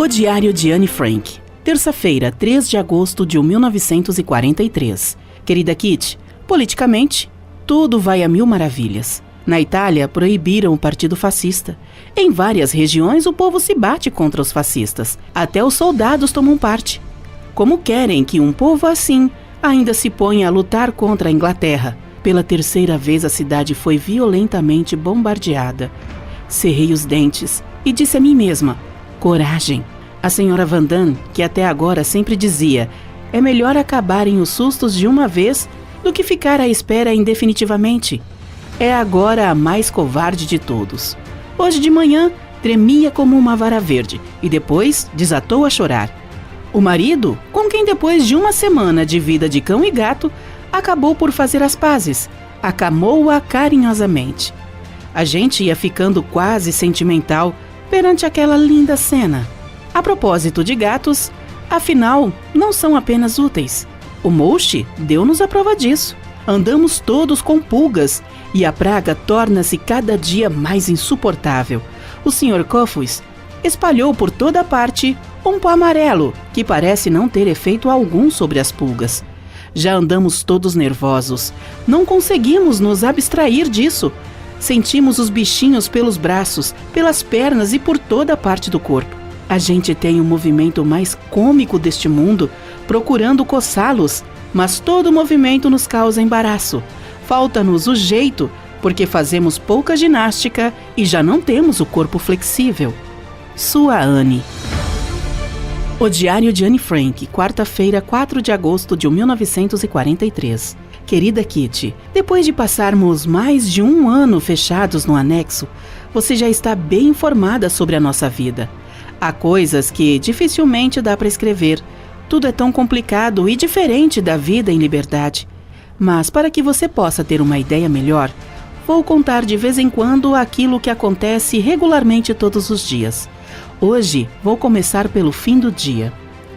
O Diário de Anne Frank. Terça-feira, 3 de agosto de 1943. Querida Kitty, politicamente, tudo vai a mil maravilhas. Na Itália, proibiram o partido fascista. Em várias regiões, o povo se bate contra os fascistas. Até os soldados tomam parte. Como querem que um povo assim ainda se ponha a lutar contra a Inglaterra? Pela terceira vez, a cidade foi violentamente bombardeada. Cerrei os dentes e disse a mim mesma: coragem. A senhora Van Damme, que até agora sempre dizia: é melhor acabarem os sustos de uma vez do que ficar à espera indefinitivamente, é agora a mais covarde de todos. Hoje de manhã, tremia como uma vara verde e depois desatou a chorar. O marido, com quem depois de uma semana de vida de cão e gato, acabou por fazer as pazes, acamou-a carinhosamente. A gente ia ficando quase sentimental perante aquela linda cena. A propósito de gatos, afinal, não são apenas úteis. O Mouche deu-nos a prova disso. Andamos todos com pulgas e a praga torna-se cada dia mais insuportável. O Sr. Coffus espalhou por toda parte um pó amarelo que parece não ter efeito algum sobre as pulgas. Já andamos todos nervosos. Não conseguimos nos abstrair disso. Sentimos os bichinhos pelos braços, pelas pernas e por toda a parte do corpo. A gente tem o movimento mais cômico deste mundo, procurando coçá-los, mas todo movimento nos causa embaraço. Falta-nos o jeito, porque fazemos pouca ginástica e já não temos o corpo flexível. Sua Anne. O Diário de Anne Frank, quarta-feira, 4 de agosto de 1943. Querida Kitty, depois de passarmos mais de um ano fechados no anexo, você já está bem informada sobre a nossa vida. Há coisas que dificilmente dá para escrever. Tudo é tão complicado e diferente da vida em liberdade. Mas para que você possa ter uma ideia melhor, vou contar de vez em quando aquilo que acontece regularmente todos os dias. Hoje vou começar pelo fim do dia.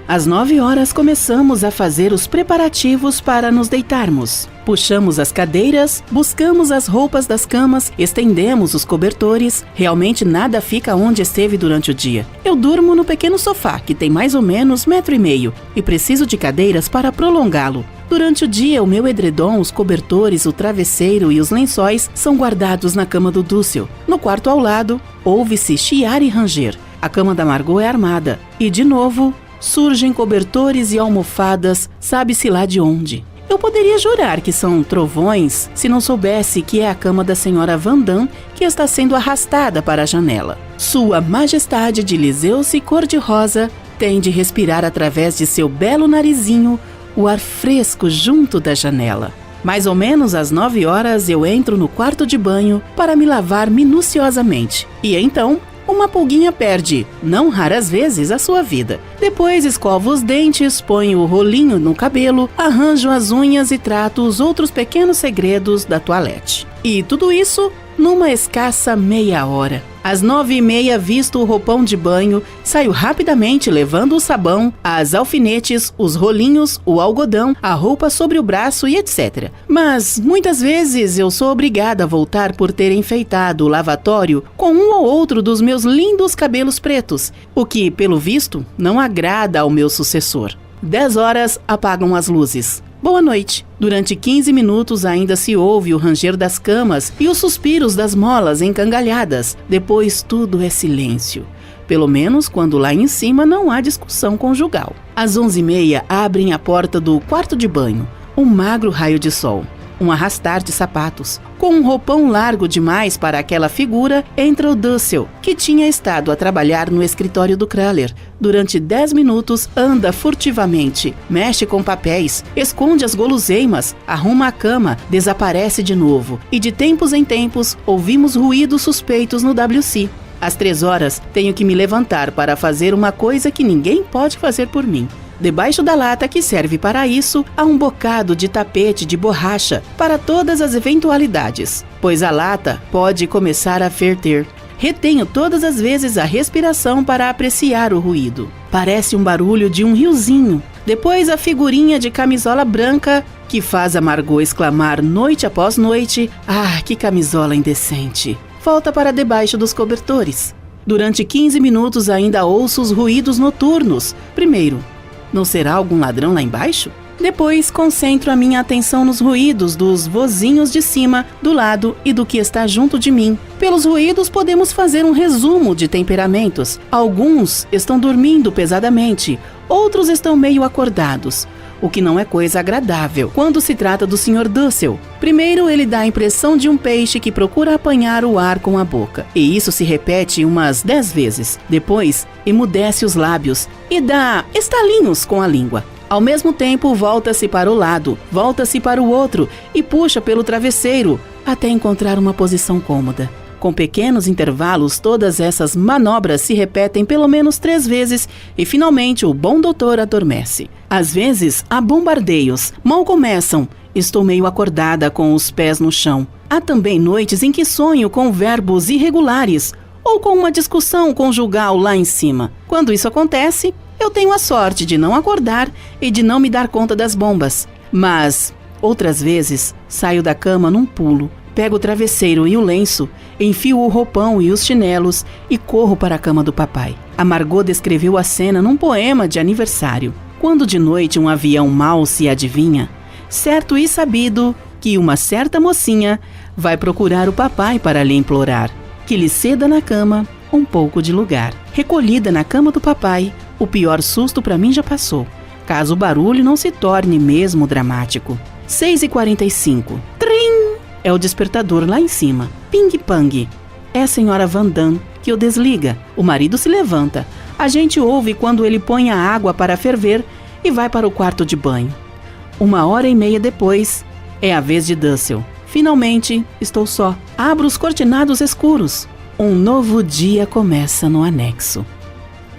Às 9 horas começamos a fazer os preparativos para nos deitarmos. Puxamos as cadeiras, buscamos as roupas das camas, estendemos os cobertores. Realmente nada fica onde esteve durante o dia. Eu durmo no pequeno sofá, que tem mais ou menos 1,5 metros, e preciso de cadeiras para prolongá-lo. Durante o dia, o meu edredom, os cobertores, o travesseiro e os lençóis são guardados na cama do Dúcio. No quarto ao lado, ouve-se chiar e ranger. A cama da Margot é armada. E, de novo, surgem cobertores e almofadas, sabe-se lá de onde. Eu poderia jurar que são trovões se não soubesse que é a cama da senhora Van Damme que está sendo arrastada para a janela. Sua Majestade de Liseuce cor-de-rosa tem de respirar através de seu belo narizinho o ar fresco junto da janela. Mais ou menos às 9 horas eu entro no quarto de banho para me lavar minuciosamente. E então, uma pulguinha perde, não raras vezes, a sua vida. Depois escovo os dentes, ponho o rolinho no cabelo, arranjo as unhas e trato os outros pequenos segredos da toilette. E tudo isso numa escassa meia hora. Às 9h30, visto o roupão de banho, saio rapidamente levando o sabão, as alfinetes, os rolinhos, o algodão, a roupa sobre o braço e etc. Mas, muitas vezes, eu sou obrigada a voltar por ter enfeitado o lavatório com um ou outro dos meus lindos cabelos pretos, o que, pelo visto, não agrada ao meu sucessor. 10 horas, apagam as luzes. Boa noite. Durante 15 minutos ainda se ouve o ranger das camas e os suspiros das molas encangalhadas. Depois tudo é silêncio. Pelo menos quando lá em cima não há discussão conjugal. Às 11h30 abrem a porta do quarto de banho. Um magro raio de sol. Um arrastar de sapatos. Com um roupão largo demais para aquela figura, entra o Dussel, que tinha estado a trabalhar no escritório do Kraler. Durante 10 minutos, anda furtivamente, mexe com papéis, esconde as guloseimas, arruma a cama, desaparece de novo. E de tempos em tempos, ouvimos ruídos suspeitos no WC. Às 3 horas, tenho que me levantar para fazer uma coisa que ninguém pode fazer por mim. Debaixo da lata que serve para isso, há um bocado de tapete de borracha para todas as eventualidades, pois a lata pode começar a ferver. Retenho todas as vezes a respiração para apreciar o ruído. Parece um barulho de um riozinho. Depois a figurinha de camisola branca que faz a Margot exclamar noite após noite: "Ah, que camisola indecente!" Volta para debaixo dos cobertores. Durante 15 minutos ainda ouço os ruídos noturnos. Primeiro, não será algum ladrão lá embaixo? Depois, concentro a minha atenção nos ruídos dos vozinhos de cima, do lado e do que está junto de mim. Pelos ruídos, podemos fazer um resumo de temperamentos. Alguns estão dormindo pesadamente, outros estão meio acordados, o que não é coisa agradável quando se trata do Sr. Dussel. Primeiro, ele dá a impressão de um peixe que procura apanhar o ar com a boca, e isso se repete umas 10 vezes. Depois, emudece os lábios e dá estalinhos com a língua. Ao mesmo tempo, volta-se para o lado, volta-se para o outro e puxa pelo travesseiro até encontrar uma posição cômoda. Com pequenos intervalos, todas essas manobras se repetem pelo menos 3 vezes e finalmente o bom doutor adormece. Às vezes, há bombardeios. Mal começam, estou meio acordada com os pés no chão. Há também noites em que sonho com verbos irregulares ou com uma discussão conjugal lá em cima. Quando isso acontece, eu tenho a sorte de não acordar e de não me dar conta das bombas. Mas, outras vezes, saio da cama num pulo, pego o travesseiro e o lenço, enfio o roupão e os chinelos e corro para a cama do papai. A Margot descreveu a cena num poema de aniversário. Quando de noite um avião mau se adivinha, certo e sabido que uma certa mocinha vai procurar o papai para lhe implorar que lhe ceda na cama um pouco de lugar. Recolhida na cama do papai, o pior susto para mim já passou, caso o barulho não se torne mesmo dramático. 6h45. Trim! É o despertador lá em cima. Ping-pang. É a senhora Van Damme que o desliga. O marido se levanta. A gente ouve quando ele põe a água para ferver e vai para o quarto de banho. 1h30 depois, é a vez de Dussel. Finalmente, estou só. Abro os cortinados escuros. Um novo dia começa no anexo.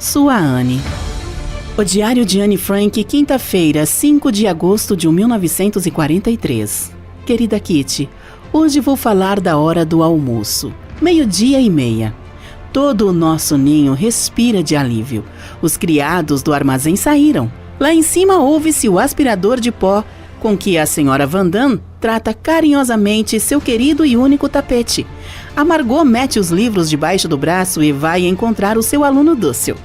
Sua Anne. O diário de Anne Frank, quinta-feira, 5 de agosto de 1943. Querida Kitty, hoje vou falar da hora do almoço. 12h30. Todo o nosso ninho respira de alívio. Os criados do armazém saíram. Lá em cima ouve-se o aspirador de pó com que a senhora Van Damme trata carinhosamente seu querido e único tapete. A Margot mete os livros debaixo do braço e vai encontrar o seu aluno Dussel,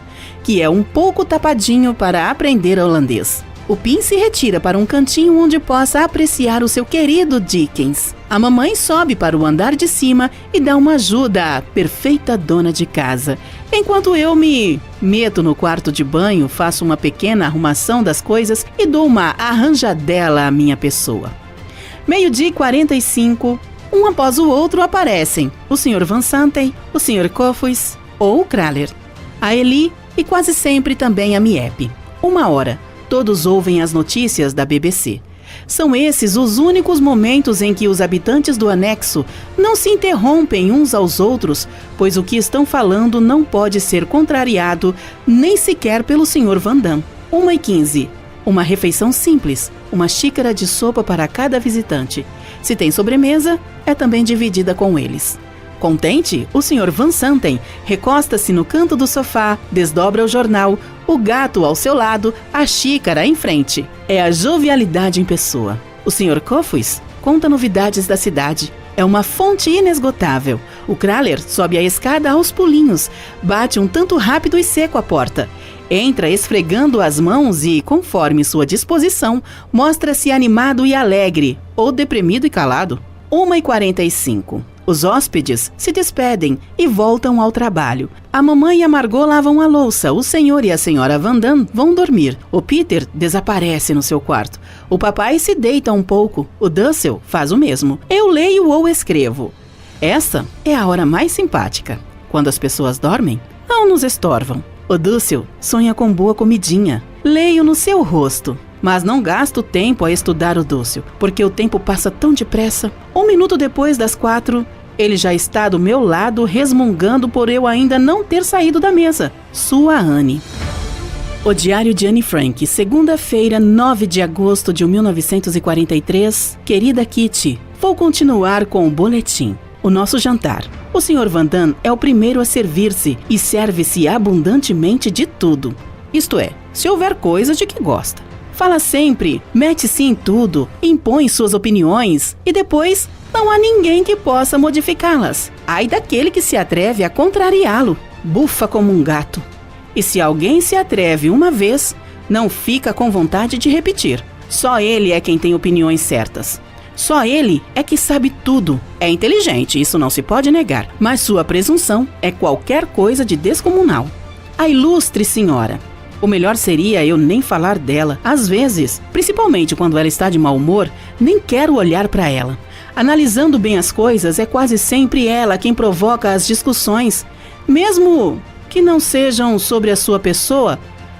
que é um pouco tapadinho para aprender holandês. O Pin se retira para um cantinho onde possa apreciar o seu querido Dickens. A mamãe sobe para o andar de cima e dá uma ajuda à perfeita dona de casa, enquanto eu me meto no quarto de banho, faço uma pequena arrumação das coisas e dou uma arranjadela à minha pessoa. 12h45, um após o outro aparecem o Sr. Van Santen, o Sr. Kofuis ou o Kraler, a Eli e quase sempre também a Miep. 1h, todos ouvem as notícias da BBC. São esses os únicos momentos em que os habitantes do anexo não se interrompem uns aos outros, pois o que estão falando não pode ser contrariado nem sequer pelo Sr. Van Damme. 1h15. Uma refeição simples, uma xícara de sopa para cada visitante. Se tem sobremesa, é também dividida com eles. Contente, o Sr. Van Santen recosta-se no canto do sofá, desdobra o jornal, o gato ao seu lado, a xícara em frente. É a jovialidade em pessoa. O Sr. Kofuis conta novidades da cidade. É uma fonte inesgotável. O Kraler sobe a escada aos pulinhos, bate um tanto rápido e seco a porta. Entra esfregando as mãos e, conforme sua disposição, mostra-se animado e alegre, ou deprimido e calado. 1h45. Os hóspedes se despedem e voltam ao trabalho. A mamãe e a Margot lavam a louça, o senhor e a senhora Van Damme vão dormir. O Peter desaparece no seu quarto. O papai se deita um pouco. O Dussel faz o mesmo. Eu leio ou escrevo. Essa é a hora mais simpática. Quando as pessoas dormem, não nos estorvam. O Dussel sonha com boa comidinha. Leio no seu rosto. Mas não gasto tempo a estudar o Dussel, porque o tempo passa tão depressa. 1 minuto depois das 4, ele já está do meu lado resmungando por eu ainda não ter saído da mesa. Sua Anne. O diário de Anne Frank, segunda-feira, 9 de agosto de 1943. Querida Kitty, vou continuar com o boletim. O nosso jantar. O Sr. Van Damme é o primeiro a servir-se e serve-se abundantemente de tudo. Isto é, se houver coisa de que gosta. Fala sempre, mete-se em tudo, impõe suas opiniões e depois não há ninguém que possa modificá-las. Ai daquele que se atreve a contrariá-lo. bufa como um gato. E se alguém se atreve uma vez, não fica com vontade de repetir. Só ele é quem tem opiniões certas. Só ele é que sabe tudo. É inteligente, isso não se pode negar, mas sua presunção é qualquer coisa de descomunal. A ilustre senhora. O melhor seria eu nem falar dela. Às vezes, principalmente quando ela está de mau humor, nem quero olhar para ela. Analisando bem as coisas, é quase sempre ela quem provoca as discussões, mesmo que não sejam sobre a sua pessoa.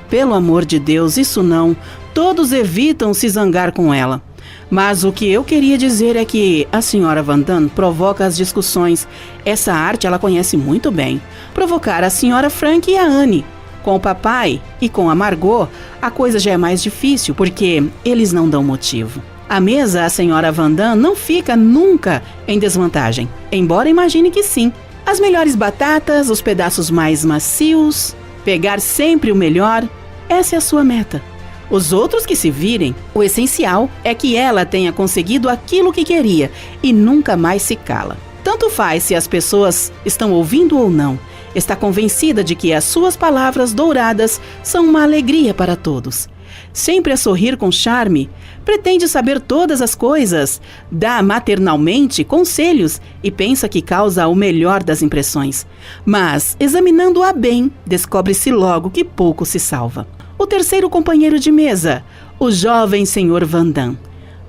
Pelo amor de Deus, isso não. Todos evitam se zangar com ela. Mas o que eu queria dizer é que a senhora Van Damme provoca as discussões. Essa arte ela conhece muito bem. Provocar a senhora Frank e a Anne. Com o papai e com a Margot, a coisa já é mais difícil, porque eles não dão motivo. À mesa, a senhora Van Damme não fica nunca em desvantagem, embora imagine que sim. As melhores batatas, os pedaços mais macios, pegar sempre o melhor, essa é a sua meta. Os outros que se virem, o essencial é que ela tenha conseguido aquilo que queria e nunca mais se cala. Tanto faz se as pessoas estão ouvindo ou não. Está convencida de que as suas palavras douradas são uma alegria para todos. Sempre a sorrir com charme, pretende saber todas as coisas, dá maternalmente conselhos e pensa que causa o melhor das impressões. Mas, examinando-a bem, descobre-se logo que pouco se salva. O terceiro companheiro de mesa, o jovem senhor Van Damme.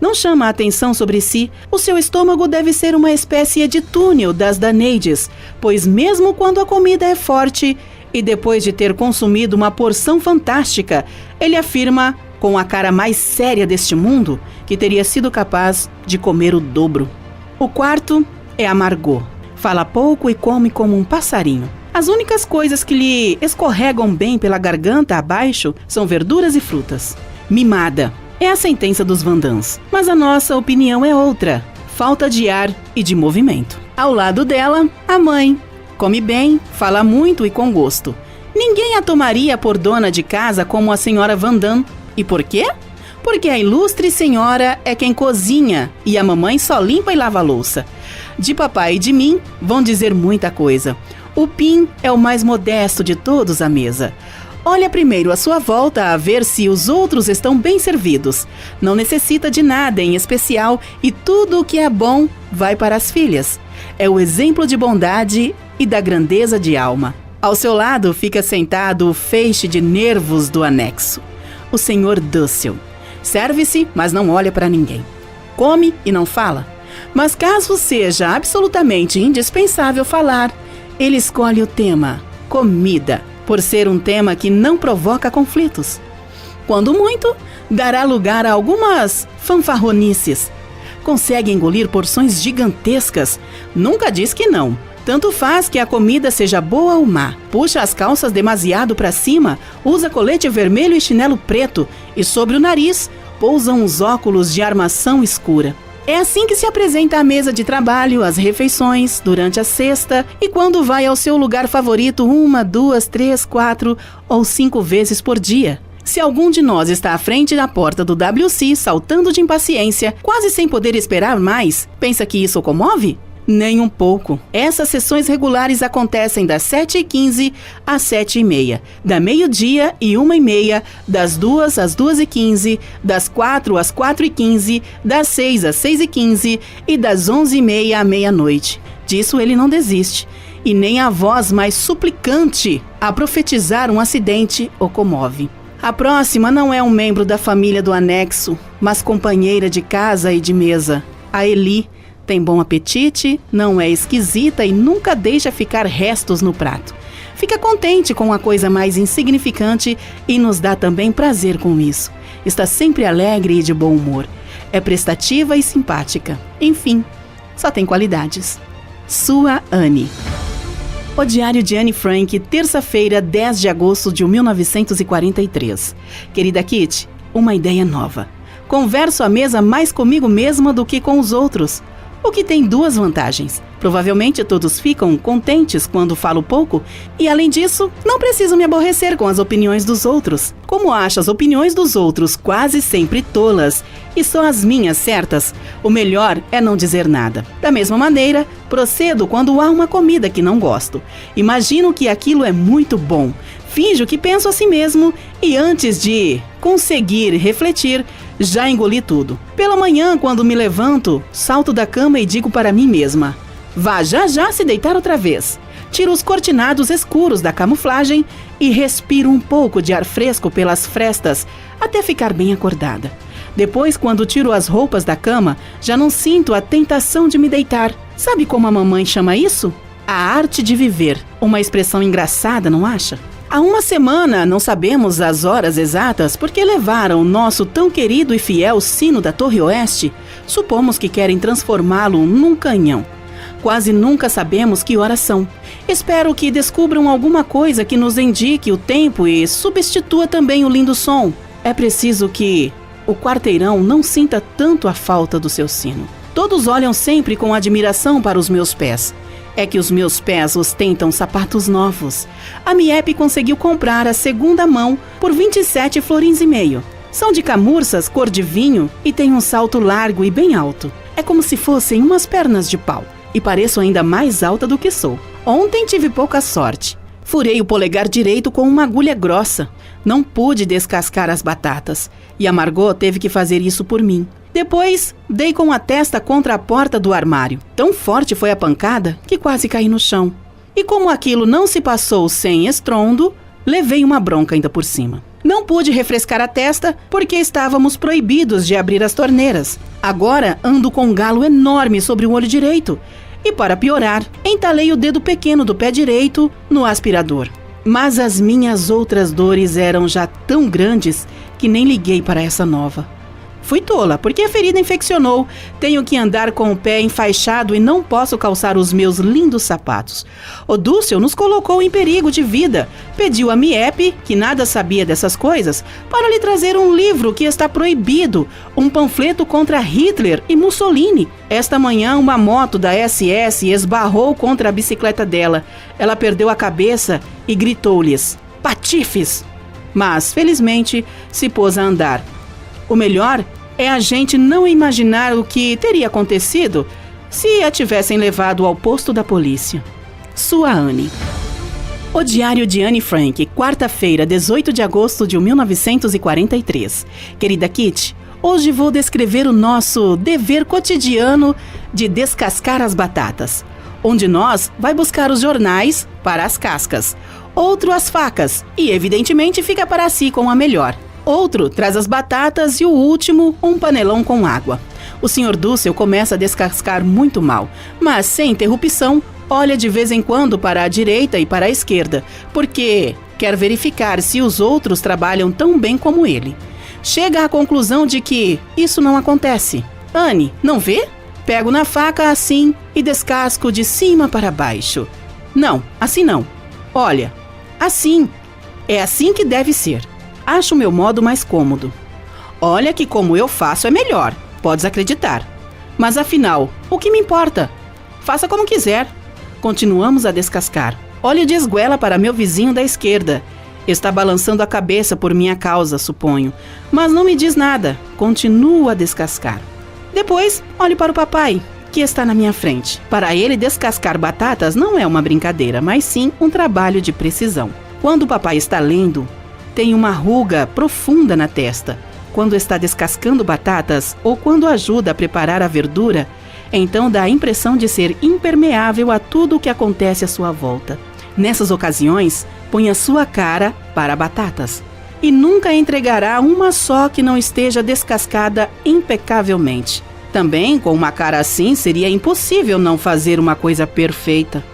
Não chama a atenção sobre si, o seu estômago deve ser uma espécie de túnel das Danaides, pois mesmo quando a comida é forte e depois de ter consumido uma porção fantástica, ele afirma, com a cara mais séria deste mundo, que teria sido capaz de comer o dobro. O quarto é a Margot. Fala pouco e come como um passarinho. As únicas coisas que lhe escorregam bem pela garganta abaixo são verduras e frutas. Mimada. É a sentença dos Van Dammes, mas a nossa opinião é outra. Falta de ar e de movimento. Ao lado dela, a mãe. Come bem, fala muito e com gosto. Ninguém a tomaria por dona de casa como a senhora Van Damme. E por quê? Porque a ilustre senhora é quem cozinha e a mamãe só limpa e lava a louça. De papai e de mim vão dizer muita coisa. O Pim é o mais modesto de todos à mesa. Olha primeiro à sua volta a ver se os outros estão bem servidos. Não necessita de nada em especial e tudo o que é bom vai para as filhas. É o exemplo de bondade e da grandeza de alma. Ao seu lado fica sentado o feixe de nervos do anexo, o senhor Dussel. Serve-se, mas não olha para ninguém. Come e não fala. Mas caso seja absolutamente indispensável falar, ele escolhe o tema, comida, por ser um tema que não provoca conflitos. Quando muito, dará lugar a algumas fanfarronices. Consegue engolir porções gigantescas. Nunca diz que não. Tanto faz que a comida seja boa ou má. Puxa as calças demasiado para cima, usa colete vermelho e chinelo preto, e sobre o nariz pousam os óculos de armação escura. É assim que se apresenta à mesa de trabalho, às refeições, durante a cesta e quando vai ao seu lugar favorito 1, 2, 3, 4 ou 5 vezes por dia. Se algum de nós está à frente da porta do WC, saltando de impaciência, quase sem poder esperar mais, pensa que isso o comove? Nem um pouco. Essas sessões regulares acontecem das 7h15 às 7h30, da meio-dia e 1h30, das 2 às 2h15, das 4 às 4h15, das 6 às 6h15 e das 11h30 à meia-noite. Disso ele não desiste, e nem a voz mais suplicante a profetizar um acidente o comove. A próxima não é um membro da família do anexo, mas companheira de casa e de mesa, a Eli. Tem bom apetite, não é esquisita e nunca deixa ficar restos no prato. Fica contente com a coisa mais insignificante e nos dá também prazer com isso. Está sempre alegre e de bom humor. É prestativa e simpática. Enfim, só tem qualidades. Sua Anne. O Diário de Anne Frank, terça-feira, 10 de agosto de 1943. Querida Kitty, uma ideia nova. Converso à mesa mais comigo mesma do que com os outros. o que tem duas vantagens. Provavelmente todos ficam contentes quando falo pouco e, além disso, não preciso me aborrecer com as opiniões dos outros. Como acho as opiniões dos outros quase sempre tolas e só as minhas certas, o melhor é não dizer nada. Da mesma maneira, procedo quando há uma comida que não gosto. Imagino que aquilo é muito bom. Finjo que penso assim mesmo e antes de conseguir refletir, já engoli tudo. Pela manhã, quando me levanto, salto da cama e digo para mim mesma: vá já se deitar outra vez. Tiro os cortinados escuros da camuflagem e respiro um pouco de ar fresco pelas frestas até ficar bem acordada. Depois, quando tiro as roupas da cama, já não sinto a tentação de me deitar. Sabe como a mamãe chama isso? A arte de viver. Uma expressão engraçada, não acha? Há uma semana, não sabemos as horas exatas porque levaram nosso tão querido e fiel sino da Torre Oeste. Supomos que querem transformá-lo num canhão. Quase nunca sabemos que horas são. Espero que descubram alguma coisa que nos indique o tempo e substitua também o lindo som. É preciso que o quarteirão não sinta tanto a falta do seu sino. Todos olham sempre com admiração para os meus pés. É que os meus pés ostentam sapatos novos. A Miep conseguiu comprar a segunda mão por 27 florins e meio. São de camurças cor de vinho e tem um salto largo e bem alto. É como se fossem umas pernas de pau. E pareço ainda mais alta do que sou. Ontem tive pouca sorte. Furei o polegar direito com uma agulha grossa. Não pude descascar as batatas. E a Margot teve que fazer isso por mim. Depois, dei com a testa contra a porta do armário. Tão forte foi a pancada que quase caí no chão. E como aquilo não se passou sem estrondo, levei uma bronca ainda por cima. Não pude refrescar a testa porque estávamos proibidos de abrir as torneiras. Agora ando com um galo enorme sobre o olho direito. E para piorar, entalei o dedo pequeno do pé direito no aspirador. Mas as minhas outras dores eram já tão grandes que nem liguei para essa nova. Fui tola, porque a ferida infeccionou. Tenho que andar com o pé enfaixado e não posso calçar os meus lindos sapatos. O Dúcio nos colocou em perigo de vida. Pediu a Miep, que nada sabia dessas coisas, para lhe trazer um livro que está proibido, um panfleto contra Hitler e Mussolini. Esta manhã, uma moto da SS esbarrou contra a bicicleta dela. Ela perdeu a cabeça e gritou-lhes: "Patifes!" Mas, felizmente, se pôs a andar. O melhor é a gente não imaginar o que teria acontecido se a tivessem levado ao posto da polícia. Sua Anne. O Diário de Anne Frank, quarta-feira, 18 de agosto de 1943. Querida Kitty, hoje vou descrever o nosso dever cotidiano de descascar as batatas. Um de nós vai buscar os jornais para as cascas, outro as facas e, evidentemente, fica para si com a melhor. Outro traz as batatas e o último, um panelão com água. O Sr. Dussel começa a descascar muito mal, mas sem interrupção, olha de vez em quando para a direita e para a esquerda, porque quer verificar se os outros trabalham tão bem como ele. Chega à conclusão de que isso não acontece. Anne, não vê? Pego na faca assim e descasco de cima para baixo. Não, assim não. Olha, assim. É assim que deve ser. Acho o meu modo mais cômodo. Olha que como eu faço é melhor, podes acreditar. Mas afinal, o que me importa? Faça como quiser. Continuamos a descascar. Olho de esguela para meu vizinho da esquerda. Está balançando a cabeça por minha causa, suponho. Mas não me diz nada. Continuo a descascar. Depois, olho para o papai, que está na minha frente. Para ele, descascar batatas não é uma brincadeira, mas sim um trabalho de precisão. Quando o papai está lendo, tem uma ruga profunda na testa. Quando está descascando batatas ou quando ajuda a preparar a verdura, então dá a impressão de ser impermeável a tudo o que acontece à sua volta. Nessas ocasiões, põe a sua cara para batatas e nunca entregará uma só que não esteja descascada impecavelmente. Também, com uma cara assim, seria impossível não fazer uma coisa perfeita.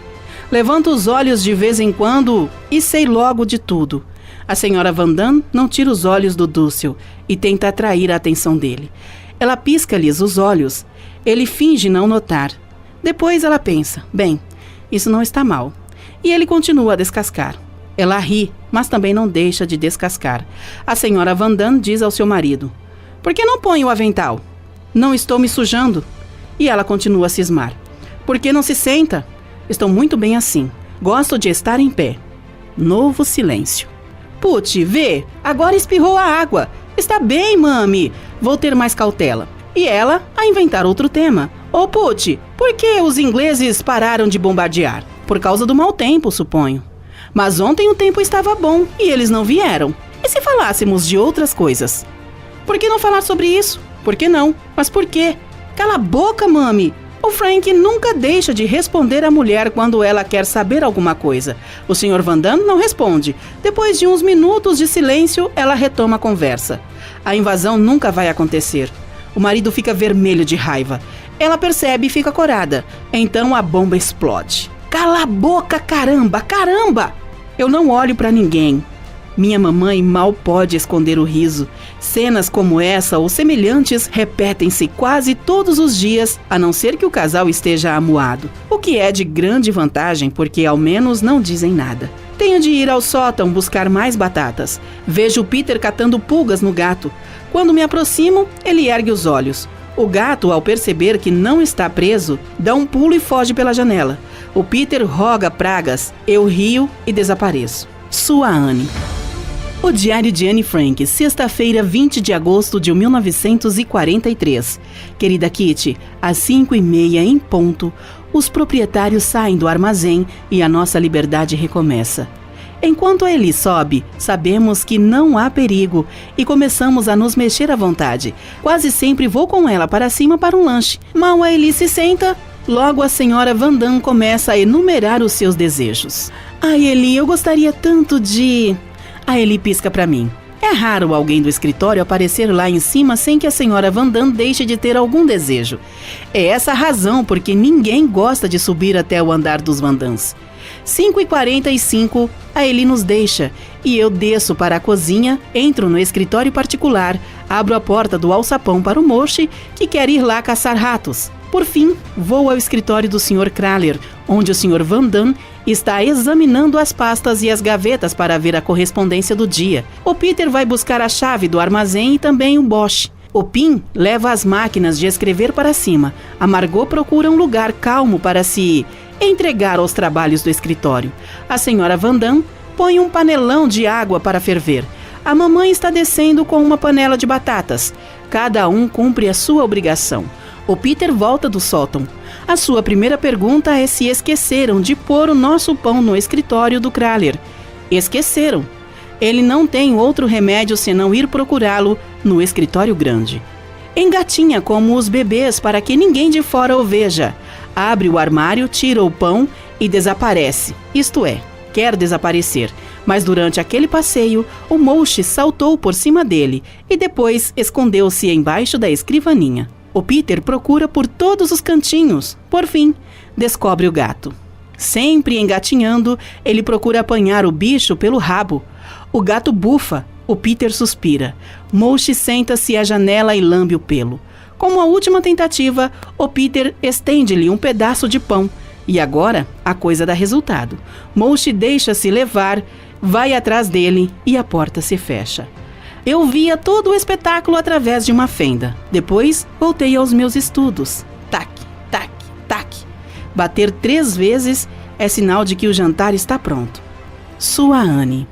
Levanto os olhos de vez em quando e sei logo de tudo. A senhora Van Damme não tira os olhos do Dússel e tenta atrair a atenção dele. Ela pisca-lhes os olhos. Ele finge não notar. Depois ela pensa: bem, isso não está mal. E ele continua a descascar. Ela ri, mas também não deixa de descascar. A senhora Van Damme diz ao seu marido: por que não põe o avental? Não estou me sujando. E ela continua a cismar. Por que não se senta? Estou muito bem assim. Gosto de estar em pé. Novo silêncio. Put, vê, agora espirrou a água. Está bem, mami. Vou ter mais cautela. E ela a inventar outro tema. Ô, Put, por que os ingleses pararam de bombardear? Por causa do mau tempo, suponho. Mas ontem o tempo estava bom e eles não vieram. E se falássemos de outras coisas? Por que não falar sobre isso? Por que não? Mas por quê? Cala a boca, mami! O Frank nunca deixa de responder à mulher quando ela quer saber alguma coisa. O Sr. Van Damme não responde. Depois de uns minutos de silêncio, ela retoma a conversa. A invasão nunca vai acontecer. O marido fica vermelho de raiva. Ela percebe e fica corada. Então a bomba explode. Cala a boca, caramba, caramba! Eu não olho pra ninguém. Minha mamãe mal pode esconder o riso. Cenas como essa ou semelhantes repetem-se quase todos os dias, a não ser que o casal esteja amuado. O que é de grande vantagem, porque ao menos não dizem nada. Tenho de ir ao sótão buscar mais batatas. Vejo o Peter catando pulgas no gato. Quando me aproximo, ele ergue os olhos. O gato, ao perceber que não está preso, dá um pulo e foge pela janela. O Peter roga pragas. Eu rio e desapareço. Sua Anne. O Diário de Anne Frank, sexta-feira, 20 de agosto de 1943. Querida Kitty, às 5h30 em ponto, os proprietários saem do armazém e a nossa liberdade recomeça. Enquanto a Ellie sobe, sabemos que não há perigo e começamos a nos mexer à vontade. Quase sempre vou com ela para cima para um lanche. Mal a Ellie se senta, logo a senhora Van Damme começa a enumerar os seus desejos. Ai, Ellie, eu gostaria tanto de... A Ellie pisca para mim. É raro alguém do escritório aparecer lá em cima sem que a senhora Van Damme deixe de ter algum desejo. É essa a razão porque ninguém gosta de subir até o andar dos Van Dammes. 5h45, a Ellie nos deixa e eu desço para a cozinha, entro no escritório particular, abro a porta do alçapão para o Moshi, que quer ir lá caçar ratos. Por fim, vou ao escritório do Sr. Kraler, onde o Sr. Van Damme está examinando as pastas e as gavetas para ver a correspondência do dia. O Peter vai buscar a chave do armazém e também o Bosch. O Pim leva as máquinas de escrever para cima. A Margot procura um lugar calmo para se entregar aos trabalhos do escritório. A senhora Van Damme põe um panelão de água para ferver. A mamãe está descendo com uma panela de batatas. Cada um cumpre a sua obrigação. O Peter volta do sótão. A sua primeira pergunta é se esqueceram de pôr o nosso pão no escritório do Kraler. Esqueceram. Ele não tem outro remédio senão ir procurá-lo no escritório grande. Engatinha como os bebês para que ninguém de fora o veja. Abre o armário, tira o pão e desaparece. Isto é, quer desaparecer. Mas durante aquele passeio, o Moshi saltou por cima dele e depois escondeu-se embaixo da escrivaninha. O Peter procura por todos os cantinhos. Por fim, descobre o gato. Sempre engatinhando, ele procura apanhar o bicho pelo rabo. O gato bufa. O Peter suspira. Moshi senta-se à janela e lambe o pelo. Como a última tentativa, o Peter estende-lhe um pedaço de pão. E agora, a coisa dá resultado. Moshi deixa-se levar, vai atrás dele e a porta se fecha. Eu via todo o espetáculo através de uma fenda. Depois, voltei aos meus estudos. Tac, tac, tac. Bater 3 vezes é sinal de que o jantar está pronto. Sua Anne.